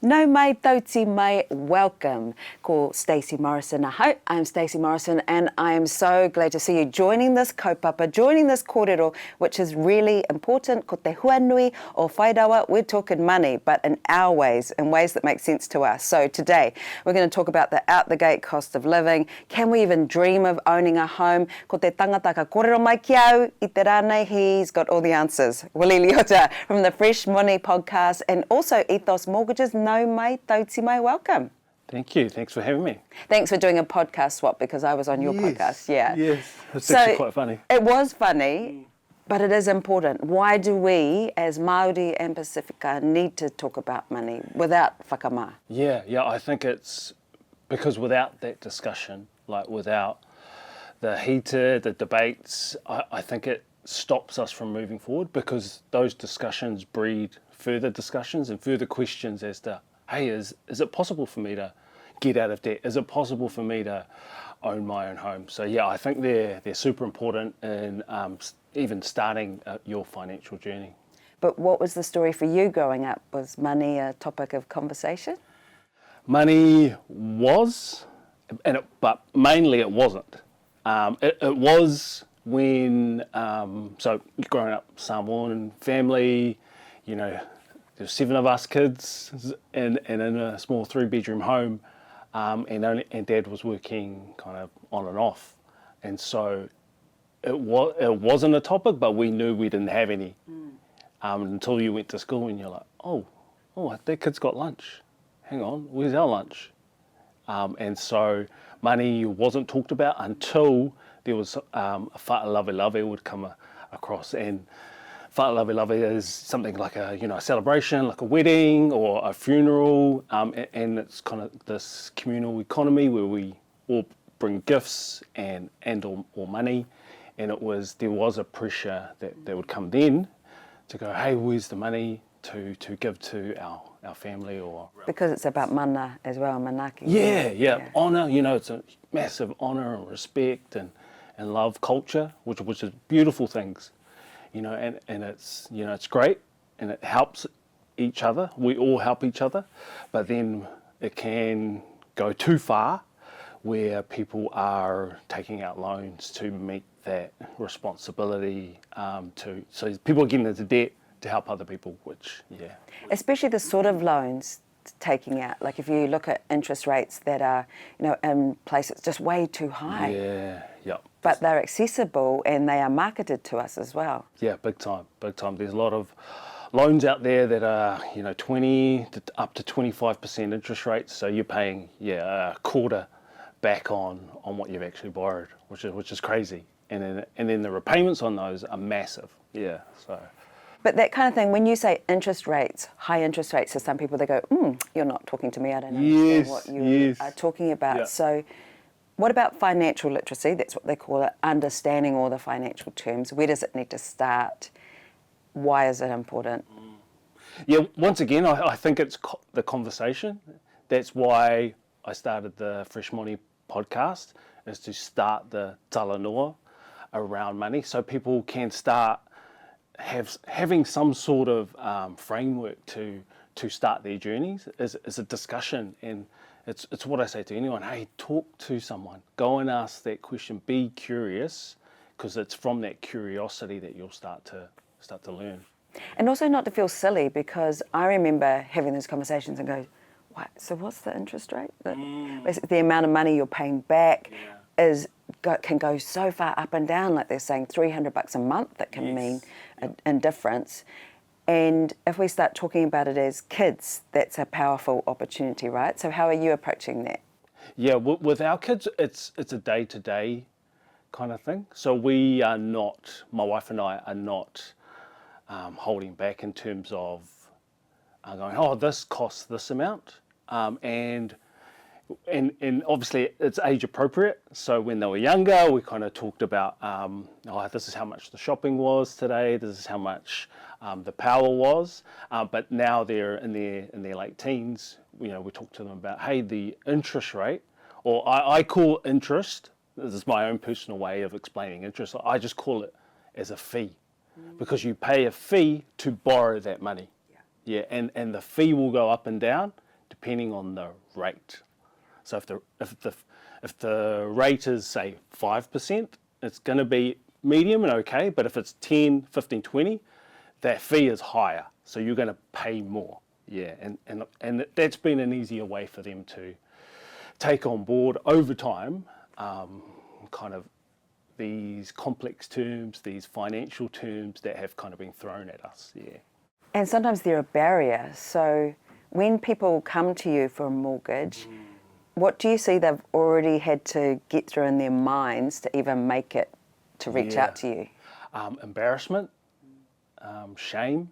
No mai, tauti mai, welcome. Ko Stacey Morrison ahau. I'm Stacey Morrison and I am so glad to see you joining this kaupapa, joining this kōrero, which is really important. Ko te Huanui o Whai Rawa, we're talking money, but in our ways, in ways that make sense to us. So today, we're going to talk about the out-the-gate cost of living. Can we even dream of owning a home? Ko te tangata ka kōrero mai ki au, I te rānei, he's got all the answers. Willie Leota from the Fresh Money podcast and also Ethos Mortgages. No mai, tauti mai, welcome. Thank you. Thanks for having me. Thanks for doing a podcast swap because I was on your podcast. Yeah. Yes. It's actually quite funny. It was funny, but it is important. Why do we, as Māori and Pacifica, need to talk about money without whakamā? Yeah. I think it's because without that discussion, like without the heated, the debates, I think it stops us from moving forward because those discussions breed further discussions and further questions as to, hey, is it possible for me to get out of debt? Is it possible for me to own my own home? So yeah, I think they're super important in even starting your financial journey. But what was the story for you growing up? Was money a topic of conversation? Money was, but mainly it wasn't. It was when, so growing up Samoan family, you know, there's 7 of us kids and in a small 3-bedroom home, and Dad was working kind of on and off, and so it wasn't a topic, but we knew we didn't have any until you went to school and you're like, oh, that kid's got lunch. Hang on, where's our lunch? And so money wasn't talked about until there was a wha lawe would come across, and wha lawe is something like a celebration, like a wedding or a funeral, and it's kind of this communal economy where we all bring gifts and or money, and there was a pressure that would come then to go, hey, where's the money to give to our family or because it's about mana as well, manaki. Yeah. Honour, it's a massive honour and respect and love culture, which is beautiful things. And it's, it's great and it helps each other. We all help each other, but then it can go too far where people are taking out loans to meet that responsibility, so people are getting into debt to help other people, which, yeah. Especially the sort of loans taking out, like if you look at interest rates that are, in places just way too high. Yeah. But they're accessible and they are marketed to us as well. Yeah, big time. There's a lot of loans out there that are, 20 to up to 25% interest rates. So you're paying, a quarter back on what you've actually borrowed, which is crazy. And then the repayments on those are massive. Yeah, so. But that kind of thing, when you say interest rates, high interest rates, to some people they go, you're not talking to me, I don't understand what you are talking about. Yeah. So what about financial literacy? That's what they call it, understanding all the financial terms. Where does it need to start? Why is it important? Yeah, once again, I think it's the conversation. That's why I started the Fresh Money podcast, is to start the talanoa around money so people can start having some sort of framework to start their journeys is a discussion, and it's what I say to anyone. Hey, talk to someone, go and ask that question, be curious, because it's from that curiosity that you'll start to learn. And also not to feel silly, because I remember having those conversations and go, what? So what's the interest rate? Basically, the amount of money you're paying back can go so far up and down, like they're saying $300 a month, that can mean a difference. And if we start talking about it as kids, that's a powerful opportunity, right? So how are you approaching that? Yeah, with our kids, it's a day-to-day kind of thing. So we are not, my wife and I are not holding back in terms of going, this costs this amount. And obviously it's age appropriate. So when they were younger, we kind of talked about, this is how much the shopping was today. This is how much the power was. But now they're in their late teens. We talk to them about, hey, the interest rate, or I call interest. This is my own personal way of explaining interest. I just call it as a fee, because you pay a fee to borrow that money. Yeah, and the fee will go up and down depending on the rate. So if the rate is, say, 5%, it's going to be medium and okay, but if it's 10, 15, 20, that fee is higher, so you're going to pay more. Yeah, and that's been an easier way for them to take on board over time, kind of these complex terms, these financial terms that have kind of been thrown at us. Yeah. And sometimes they're a barrier. So when people come to you for a mortgage, what do you see they've already had to get through in their minds to even make it to reach out to you? Embarrassment, shame,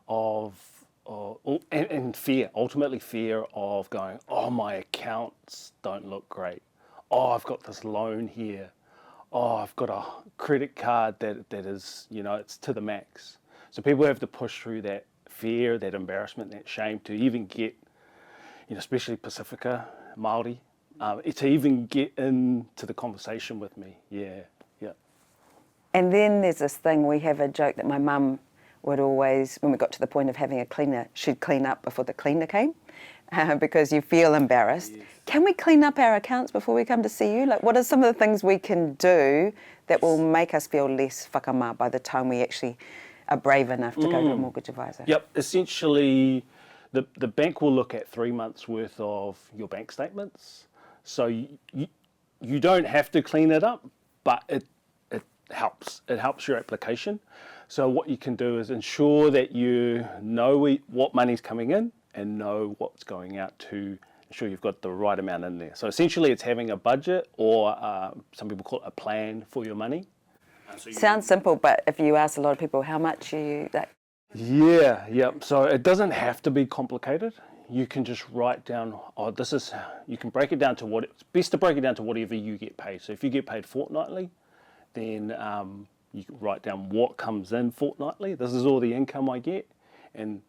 and fear. Ultimately, fear of going, oh, my accounts don't look great. Oh, I've got this loan here. Oh, I've got a credit card that is, it's to the max. So people have to push through that fear, that embarrassment, that shame to even get, especially Pacifica, Māori, to even get into the conversation with me. Yeah. And then there's this thing, we have a joke that my mum would always, when we got to the point of having a cleaner, she'd clean up before the cleaner came, because you feel embarrassed. Yes. Can we clean up our accounts before we come to see you? Like, what are some of the things we can do that will make us feel less whakama by the time we actually are brave enough to go to a mortgage advisor? Yep, essentially the bank will look at 3 months worth of your bank statements. So you don't have to clean it up, but it helps. It helps your application. So what you can do is ensure that you know what money's coming in and know what's going out to ensure you've got the right amount in there. So essentially it's having a budget, or some people call it a plan for your money. Sounds simple, but if you ask a lot of people, how much are you that? Yep. So it doesn't have to be complicated. You can just write down, you can break it down to it's best to break it down to whatever you get paid. So if you get paid fortnightly, then you can write down what comes in fortnightly. This is all the income I get, and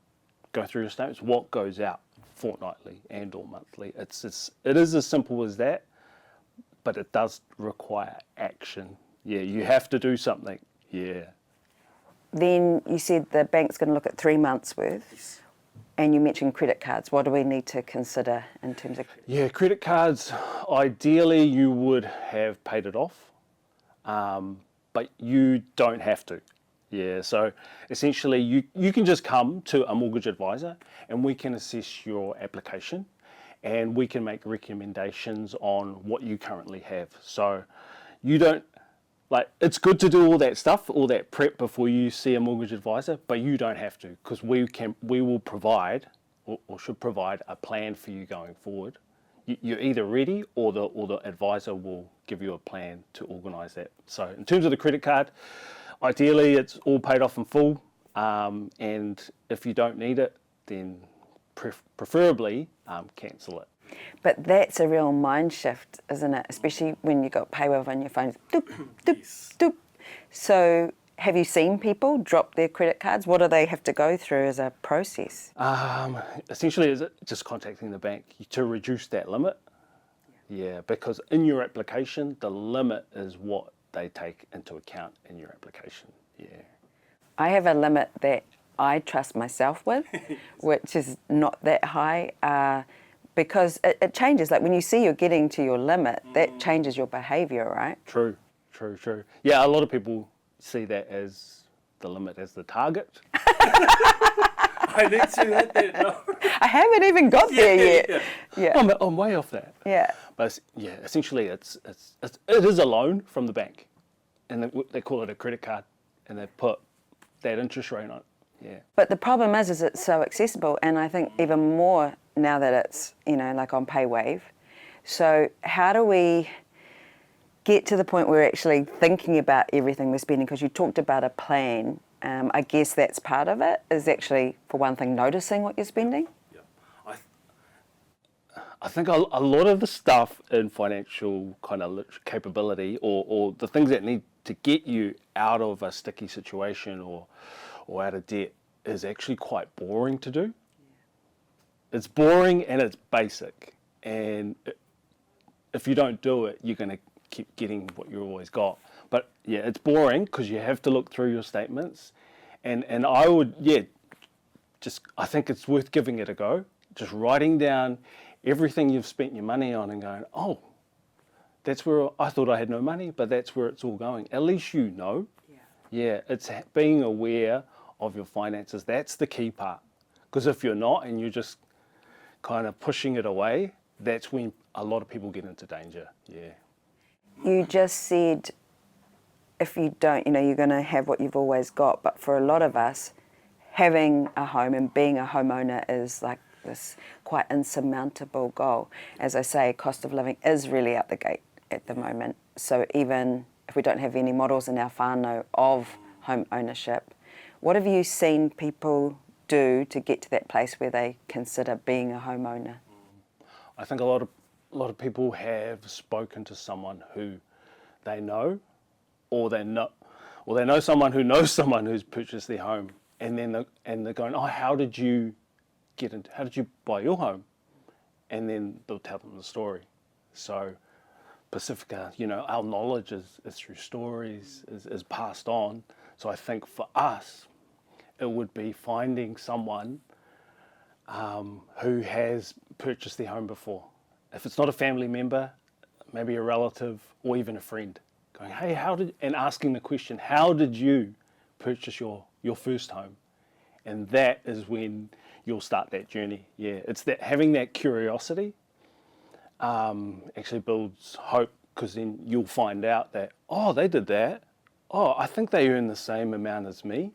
go through your statements, what goes out fortnightly and or monthly. It is as simple as that, but it does require action. Yeah, you have to do something. Yeah. Then you said the bank's going to look at 3 months worth. Yes. And you mentioned credit cards. What do we need to consider in terms of? Yeah, credit cards, ideally you would have paid it off, but you don't have to. Yeah, so essentially you can just come to a mortgage advisor and we can assess your application and we can make recommendations on what you currently have. So you don't, it's good to do all that stuff, all that prep before you see a mortgage advisor, but you don't have to, because we will provide or should provide a plan for you going forward. You're either ready or the advisor will give you a plan to organise that. So in terms of the credit card, ideally it's all paid off in full, and if you don't need it, then preferably cancel it. But that's a real mind shift, isn't it? Especially when you got paywave on your phone. Doop, doop, yes. Doop. So have you seen people drop their credit cards? What do they have to go through as a process? Essentially, is it just contacting the bank to reduce that limit? Yeah, because in your application, the limit is what they take into account in your application. Yeah. I have a limit that I trust myself with, which is not that high. Because it changes. Like when you see you're getting to your limit, that changes your behaviour, right? True. Yeah, a lot of people see that as the limit as the target. I didn't see that. No. I haven't even got there yet. Yeah. I'm way off that. Yeah. But essentially it is a loan from the bank, and they call it a credit card, and they put that interest rate on it. Yeah. But the problem is it's so accessible, and I think even more now that it's, like on PayWave. So how do we get to the point where we're actually thinking about everything we're spending? Because you talked about a plan. I guess that's part of it, is actually, for one thing, noticing what you're spending. Yeah. I think a lot of the stuff in financial kind of capability or the things that need to get you out of a sticky situation or out of debt is actually quite boring to do. It's boring and it's basic, and if you don't do it, you're going to keep getting what you've always got. But yeah, it's boring because you have to look through your statements, and I would I think it's worth giving it a go. just writing down everything you've spent your money on and going, oh, that's where I thought I had no money, but that's where it's all going. At least you know. Yeah, it's being aware of your finances. That's the key part. Because if you're not and you're just kind of pushing it away, that's when a lot of people get into danger. Yeah. You just said if you don't, you're going to have what you've always got. But for a lot of us, having a home and being a homeowner is like this quite insurmountable goal. As I say, cost of living is really out the gate at the moment. So even if we don't have any models in our whānau of home ownership, what have you seen people do to get to that place where they consider being a homeowner? I think a lot of people have spoken to someone who they know, or they know someone who knows someone who's purchased their home, and then they're going, oh, how did you buy your home? And then they'll tell them the story. So Pacifica, our knowledge is through stories, is passed on. So I think for us, it would be finding someone who has purchased their home before. If it's not a family member, maybe a relative or even a friend, going, hey, and asking the question, how did you purchase your first home? And that is when you'll start that journey. Yeah, it's that having that curiosity actually builds hope, because then you'll find out that, oh, they did that. Oh, I think they earn the same amount as me.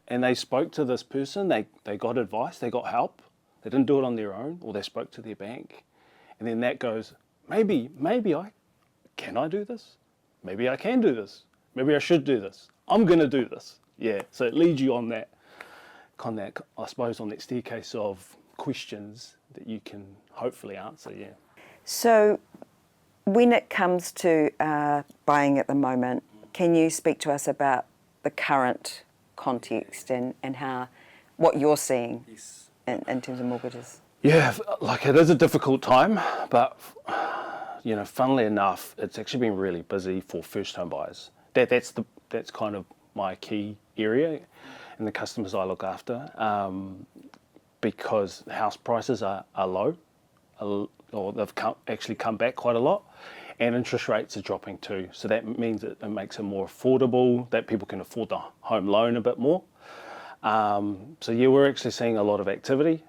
And they spoke to this person, they got advice, they got help. They didn't do it on their own, or they spoke to their bank. And then that goes, maybe can I do this? Maybe I can do this. Maybe I should do this. I'm going to do this. Yeah, so it leads you on that, I suppose, on that staircase of questions that you can hopefully answer, yeah. So when it comes to buying at the moment, can you speak to us about the current context and what you're seeing in terms of mortgages? Yeah, like it is a difficult time, but funnily enough, it's actually been really busy for first home buyers. That's kind of my key area and the customers I look after, because house prices are low, or they've actually come back quite a lot, and interest rates are dropping too. So that means it makes it more affordable, that people can afford the home loan a bit more. So yeah, we're actually seeing a lot of activity.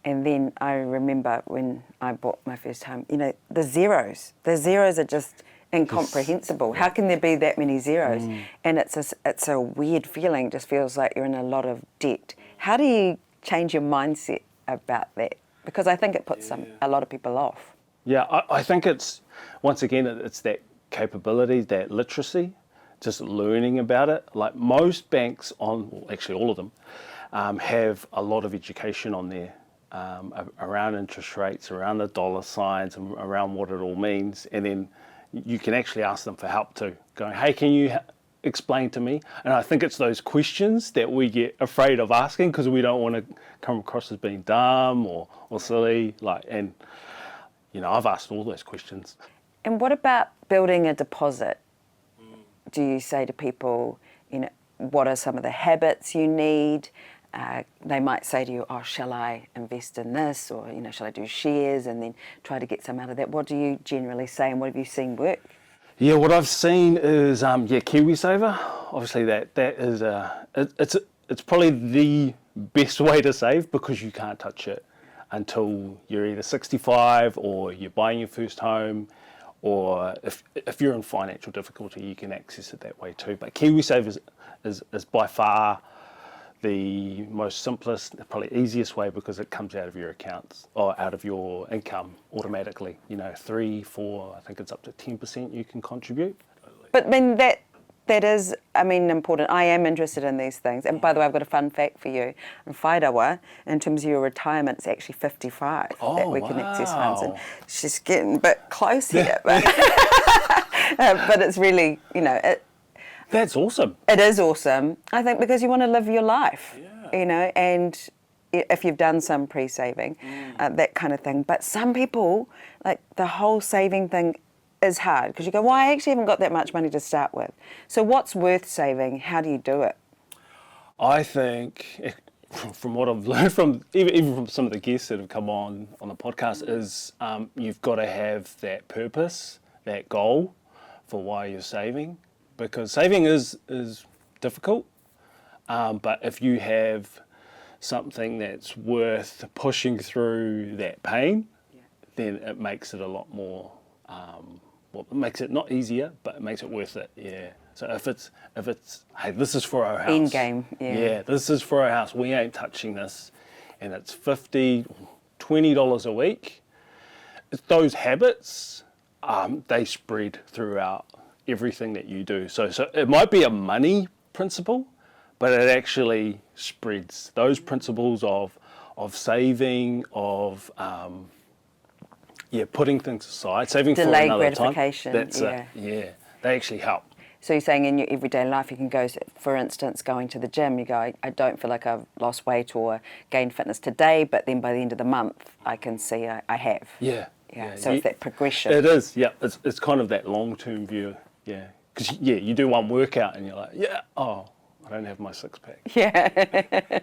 And then I remember when I bought my first home, the zeros are just incomprehensible. How can there be that many zeros? And it's a weird feeling. It just feels like you're in a lot of debt. How do you change your mindset about that? Because I think it puts a lot of people off. Yeah, I think it's that capability, that literacy, just learning about it. Like most banks actually all of them, have a lot of education on there around interest rates, around the dollar signs, and around what it all means. And then you can actually ask them for help too, going, hey, can you explain to me? And I think it's those questions that we get afraid of asking because we don't want to come across as being dumb or silly. I've asked all those questions. And what about building a deposit? Do you say to people, what are some of the habits you need? They might say to you, oh, shall I invest in this? Or, shall I do shares and then try to get some out of that? What do you generally say, and what have you seen work? Yeah, what I've seen is, KiwiSaver. Obviously that is, it's probably the best way to save, because you can't touch it until you're either 65 or you're buying your first home, or if you're in financial difficulty, you can access it that way too. But KiwiSaver is by far the most simplest, probably easiest way, because it comes out of your accounts or out of your income automatically. 3, 4, I think it's up to 10% you can contribute. But then that is, important. I am interested in these things. And by the way, I've got a fun fact for you. In Whai Rawa, in terms of your retirement, it's actually 55 that we can access funds. And she's getting a bit close here, but it's really, That's awesome. It is awesome, I think, because you want to live your life, and if you've done some pre-saving, that kind of thing. But some people, like the whole saving thing is hard, because you go, well, I actually haven't got that much money to start with. So what's worth saving? How do you do it? I think, from what I've learned from even from some of the guests that have come on the podcast is you've got to have that purpose, that goal for why you're saving, because saving is difficult, but if you have something that's worth pushing through that pain, then it makes it a lot more. Well, it makes it not easier, but it makes it worth it. Yeah. So if it's hey, this is for our house. End game. Yeah, this is for our house. We ain't touching this, and it's $50, $20 a week. It's those habits, they spread throughout everything that you do. So it might be a money principle, but it actually spreads. Those principles of saving, of putting things aside, saving Delayed for another gratification. time. That's it. Yeah, they actually help. So you're saying in your everyday life, you can go, for instance, going to the gym, you go, I don't feel like I've lost weight or gained fitness today, but then by the end of the month, I can see I have. Yeah. So it's that progression. It is, yeah. It's kind of that long-term view, yeah. Because, you do one workout and you're like, I don't have my six-pack. Yeah.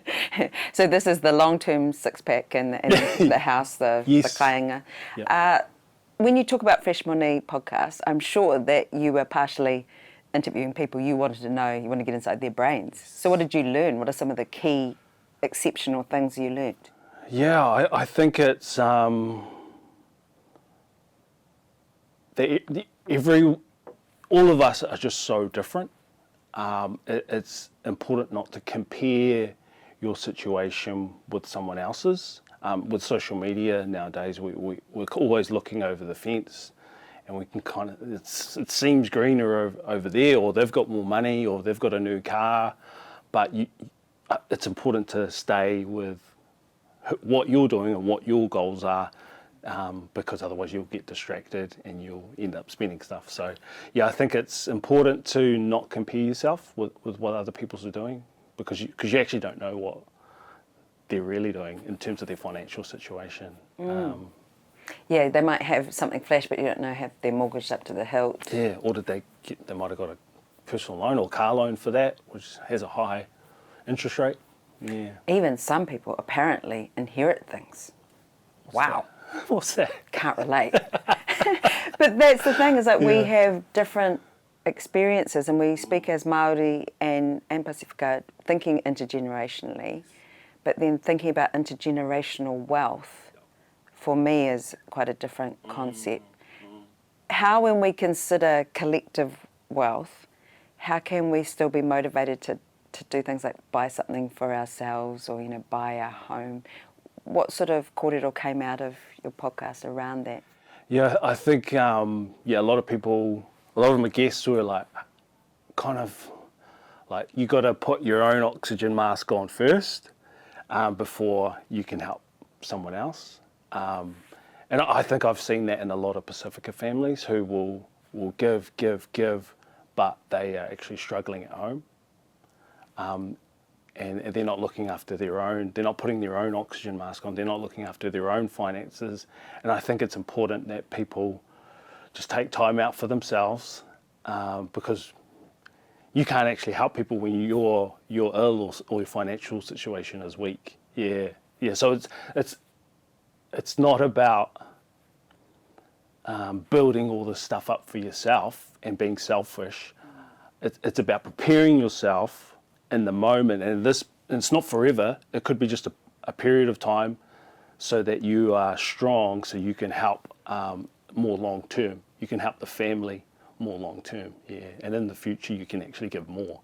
So this is the long-term six-pack in the house, the kāinga. Yep. When you talk about Fresh Money podcast, I'm sure that you were partially interviewing people you wanted to know, you want to get inside their brains. So what did you learn? What are some of the key exceptional things you learned? Yeah, I think it's all of us are just so different. It's important not to compare your situation with someone else's. With social media nowadays, we're always looking over the fence, and we can kind of, it seems greener over there, or they've got more money, or they've got a new car, but it's important to stay with what you're doing and what your goals are, because otherwise you'll get distracted and you'll end up spending stuff. So I think it's important to not compare yourself with what other people are doing, because you actually don't know what they're really doing in terms of their financial situation. Yeah, they might have something flash, but you don't know, have their mortgage up to the hilt. Yeah, or they might have got a personal loan or car loan for that, which has a high interest rate. Yeah. Even some people apparently inherit things. Wow. What's that? Can't relate. But that's the thing, is that we have different experiences, and we speak as Māori and Pacifica, thinking intergenerationally, but then thinking about intergenerational wealth for me is quite a different concept. How, when we consider collective wealth, how can we still be motivated to do things like buy something for ourselves, or buy a home? What sort of kōrero came out of your podcast around that? Yeah, I think a lot of my guests were like, kind of like, you got to put your own oxygen mask on first before you can help someone else. And I think I've seen that in a lot of Pacifica families who will give, but they are actually struggling at home. And they're not looking after their own, they're not putting their own oxygen mask on, they're not looking after their own finances. And I think it's important that people just take time out for themselves, because you can't actually help people when you're ill, or your financial situation is weak. Yeah. So it's not about building all this stuff up for yourself and being selfish. It's about preparing yourself in the moment, and it's not forever. It could be just a period of time, so that you are strong, so you can help more long term. You can help the family more long term, and in the future you can actually give more.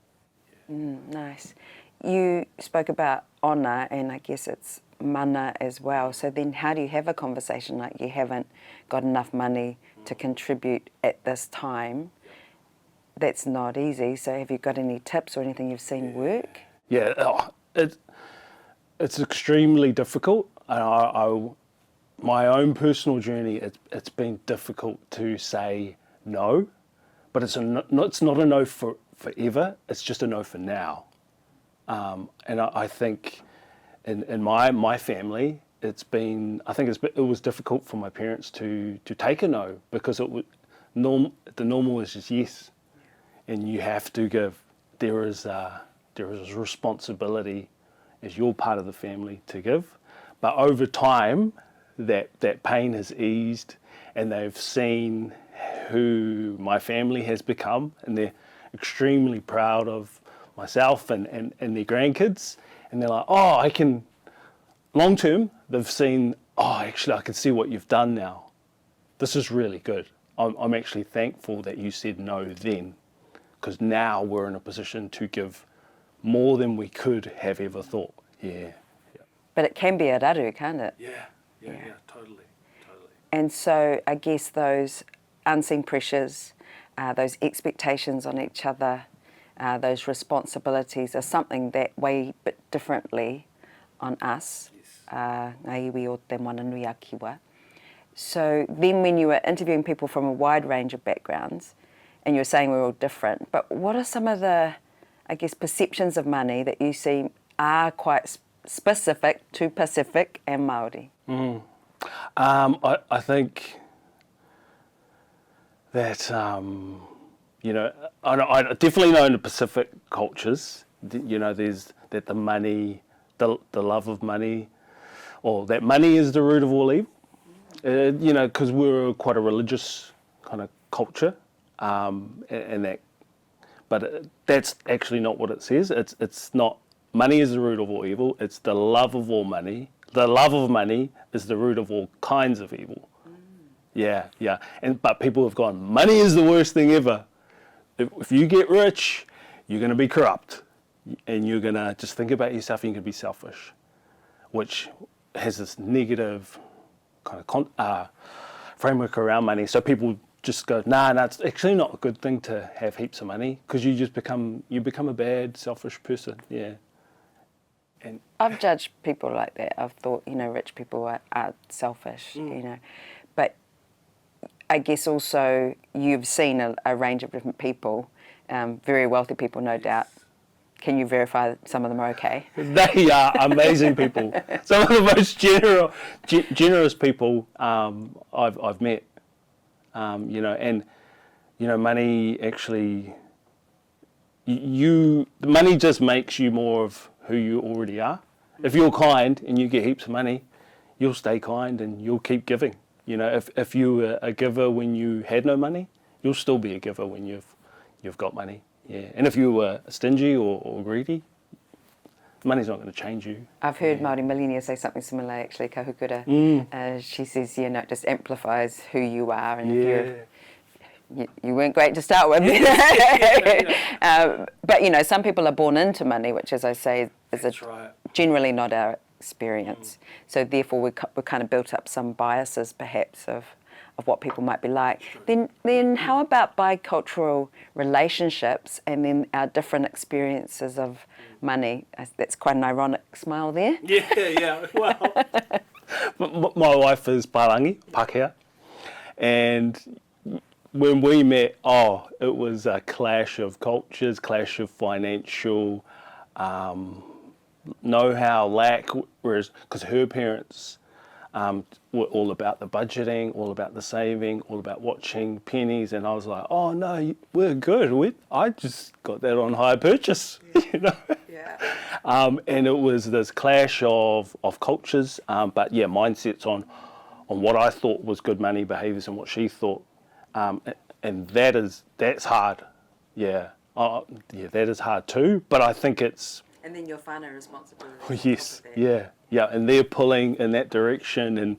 Nice. You spoke about honour, and I guess it's mana as well. So then how do you have a conversation like you haven't got enough money to contribute at this time? That's not easy. So have you got any tips or anything you've seen work? Yeah, it's extremely difficult. My own personal journey, it's been difficult to say no, but it's not a no for forever. It's just a no for now. And I think in my family, it was difficult for my parents to take a no, because the normal is just yes, and you have to give. There is a responsibility as your part of the family to give. But over time, that pain has eased, and they've seen who my family has become, and they're extremely proud of myself and their grandkids. And they're like, oh, I can, long term, they've seen, oh, actually, I can see what you've done now. This is really good. I'm actually thankful that you said no then, because now we're in a position to give more than we could have ever thought. Yeah. But it can be a raru, can't it? Yeah, totally. And so I guess those unseen pressures, those expectations on each other, those responsibilities are something that weigh a bit differently on us. Ngā iwi o te mana nui a kiwa. So then when you were interviewing people from a wide range of backgrounds, and you were saying we're all different, but what are some of the, I guess, perceptions of money that you see are quite specific to Pacific and Māori? I think that, I definitely know in the Pacific cultures, there's that the money, the love of money, or that money is the root of all evil. Because we're quite a religious kind of culture, and that, but that's actually not what it says. It's not money is the root of all evil. It's the love of all money. The love of money is the root of all kinds of evil. Yeah. But people have gone, money is the worst thing ever. If you get rich, you're going to be corrupt, and you're going to just think about yourself, and you're going to be selfish, which has this negative kind of framework around money. So people just go, nah, it's actually not a good thing to have heaps of money, because you become a bad, selfish person. Yeah. And I've judged people like that. I've thought, rich people are selfish, But I guess also you've seen a range of different people, very wealthy people, no doubt. Can you verify that some of them are okay? They are amazing people. Some of the most generous people I've met. Money actually, the money just makes you more of who you already are. If you're kind and you get heaps of money, you'll stay kind and you'll keep giving. If you were a giver when you had no money, you'll still be a giver when you've got money. Yeah, and if you were stingy or greedy, money's not going to change you. I've heard Māori millionaires say something similar, actually, ka hukura. She says, it just amplifies who you are, and if you weren't great to start with. But, some people are born into money, which, as I say, is generally not our experience. So therefore, we've kind of built up some biases, perhaps, of what people might be like. Then how about bicultural relationships and then our different experiences of money? That's quite an ironic smile there. Yeah, well. My wife is Pākehā, and when we met, it was a clash of cultures, clash of financial know-how, lack, whereas, because her parents were all about the budgeting, all about the saving, all about watching pennies, and I was like, oh no, we're good. I just got that on hire purchase, Yeah. And it was this clash of cultures, but yeah, mindsets on what I thought was good money behaviours and what she thought, and that's hard. Yeah, that is hard too. But I think it's. And then your whānau responsibility. Yes, yeah, and they're pulling in that direction, and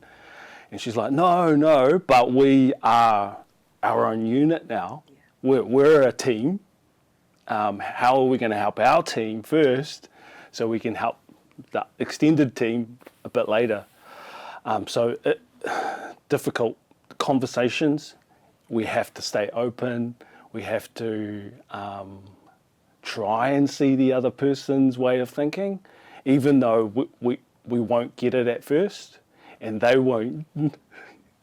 she's like, no, but we are our own unit now. Yeah. We're a team. How are we going to help our team first, so we can help the extended team a bit later? Difficult conversations. We have to stay open. We have to try and see the other person's way of thinking, even though we won't get it at first, and they won't.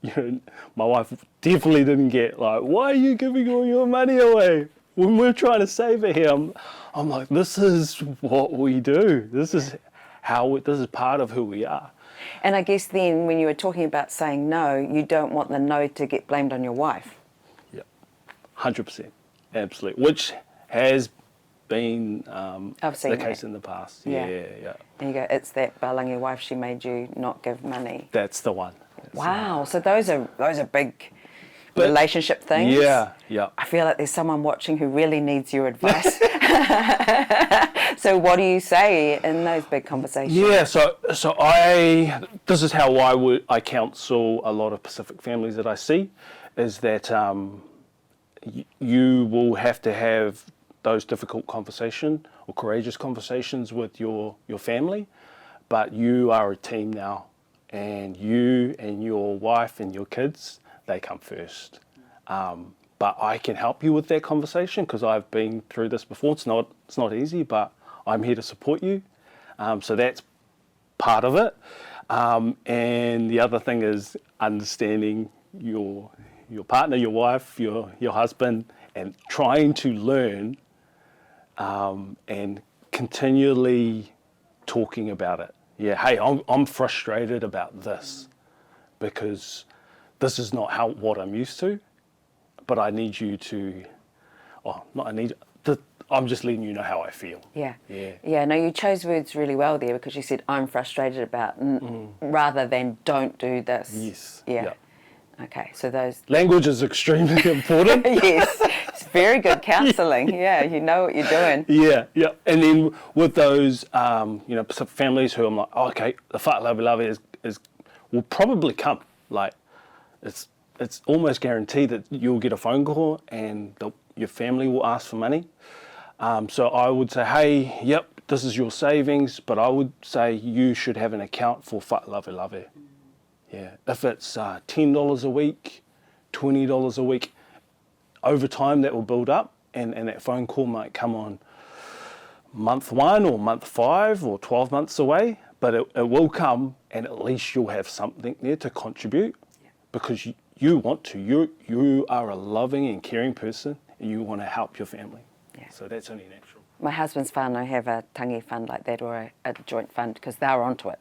My wife definitely didn't get, like, why are you giving all your money away when we're trying to save it here? I'm like, this is what we do. This is part of who we are. And I guess then when you were talking about saying no, you don't want the no to get blamed on your wife. Yeah, 100%, absolutely. Which has been I've seen the case that. in the past. Yeah. Yeah. And you go, it's that Balangi wife, she made you not give money. That's the one. Wow, so those are big But- relationship things. Yeah. I feel like there's someone watching who really needs your advice. So what do you say in those big conversations? Yeah, so this is how I counsel a lot of Pacific families that I see, is that you will have to have those difficult conversations or courageous conversations with your family, but you are a team now, and you and your wife and your kids, they come first. But I can help you with that conversation because I've been through this before. It's not easy, but I'm here to support you. So that's part of it. And the other thing is understanding your partner, your wife, your husband, and trying to learn and continually talking about it. Yeah, hey, I'm frustrated about this because this is not what I'm used to, but I need you to, I'm just letting you know how I feel. Yeah. Yeah. No, you chose words really well there because you said, I'm frustrated about, rather than don't do this. Yes. Yeah. Okay, so those... Language is extremely important. Yes, it's very good counselling. Yeah, you know what you're doing. Yeah. And then with those, Pacific families who I'm like, okay, the wha lawe will probably come. Like, it's almost guaranteed that you'll get a phone call and your family will ask for money. So I would say, hey, yep, this is your savings, but I would say you should have an account for wha lawe. Yeah, if it's $10 a week, $20 a week, over time that will build up, and that phone call might come on month 1 or month 5 or 12 months away, but it will come, and at least you'll have something there to contribute, because you want to. You are a loving and caring person, and you want to help your family. Yeah. So that's only natural. My husband's whānau have a tangi fund like that, or a joint fund, because they're onto it.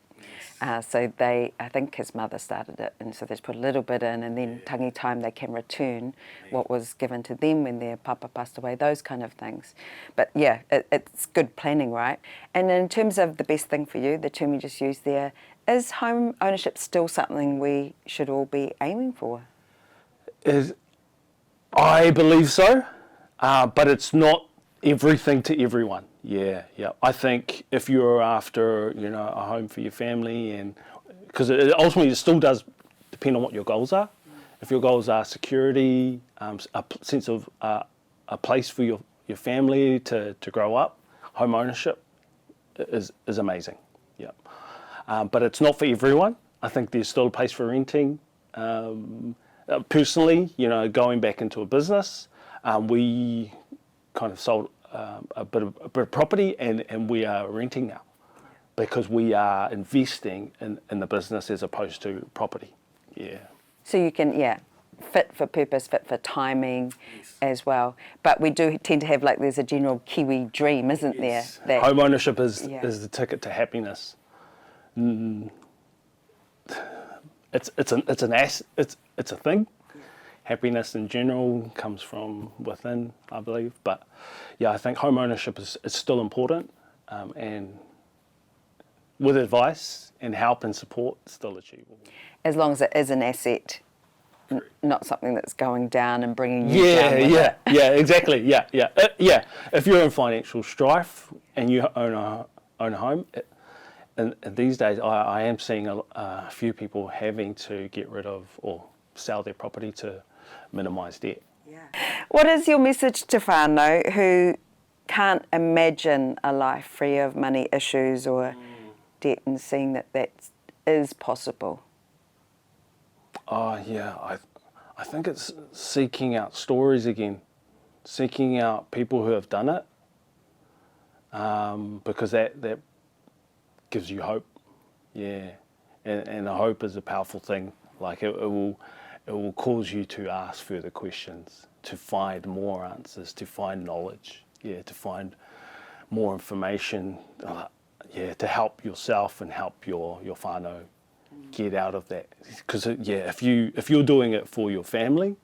So I think his mother started it, and so they put a little bit in, and then tangi time they can return what was given to them when their papa passed away, those kind of things. But yeah, it's good planning, right? And in terms of the best thing for you, the term you just used there, is home ownership still something we should all be aiming for? I believe so, but it's not everything to everyone. Yeah. I think if you're after, a home for your family, and because ultimately it still does depend on what your goals are. If your goals are security, a sense of a place for your family to grow up, home ownership is amazing. Yeah, but it's not for everyone. I think there's still a place for renting. Personally, going back into a business, we kind of sold a bit of property, and we are renting now because we are investing in the business as opposed to property. Yeah. So you can, fit for purpose, fit for timing as well. But we do tend to have, there's a general Kiwi dream, isn't there? That home ownership is the ticket to happiness. It's a thing. Happiness in general comes from within, I believe. But yeah, I think home ownership is still important, and with advice and help and support, it's still achievable. As long as it is an asset, not something that's going down and bringing you down with it. Yeah, exactly. Yeah. If you're in financial strife and you own a home, and these days I am seeing a few people having to get rid of or sell their property to minimise debt. Yeah. What is your message to whānau who can't imagine a life free of money issues or debt, and seeing that is possible? Oh yeah, I think it's seeking out stories again, seeking out people who have done it, because that gives you hope. Yeah, and hope is a powerful thing. Like it will cause you to ask further questions, to find more answers, to find knowledge. Yeah, to find more information. To help yourself and help your whānau get out of that. Because if you're doing it for your family,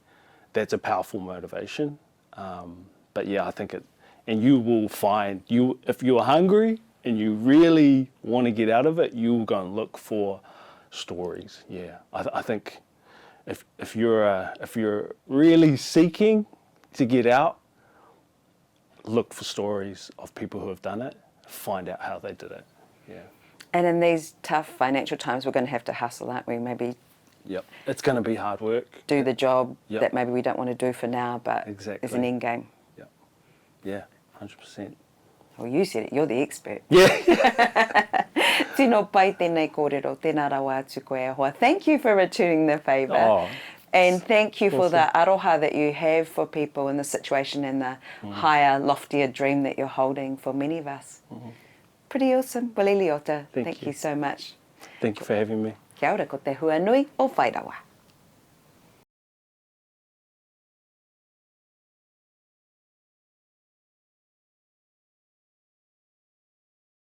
that's a powerful motivation. But yeah, I think and you will find, if you're hungry and you really want to get out of it, you'll go and look for stories. Yeah, I think if you're really seeking to get out, look for stories of people who have done it, find out how they did it. Yeah. And in these tough financial times, we're going to have to hustle, aren't we? Maybe Yep. It's going to be hard work. do the job Yep. that maybe we don't want to do for now, but Exactly. there's an end game. Yep. Yeah, 100%. Well, you said it. You're the expert. Yeah. Tino pai tēnei kōrero, tēnā rawa atu koe ahoa. Thank you for returning the favour. Oh, and thank you for awesome. the aroha that you have for people in the situation and the higher, loftier dream that you're holding for many of us. Pretty awesome. Willie, Leota, thank you you. so much. Thank you for having me. Kia ora, ko te Huanui o Whai Rawa.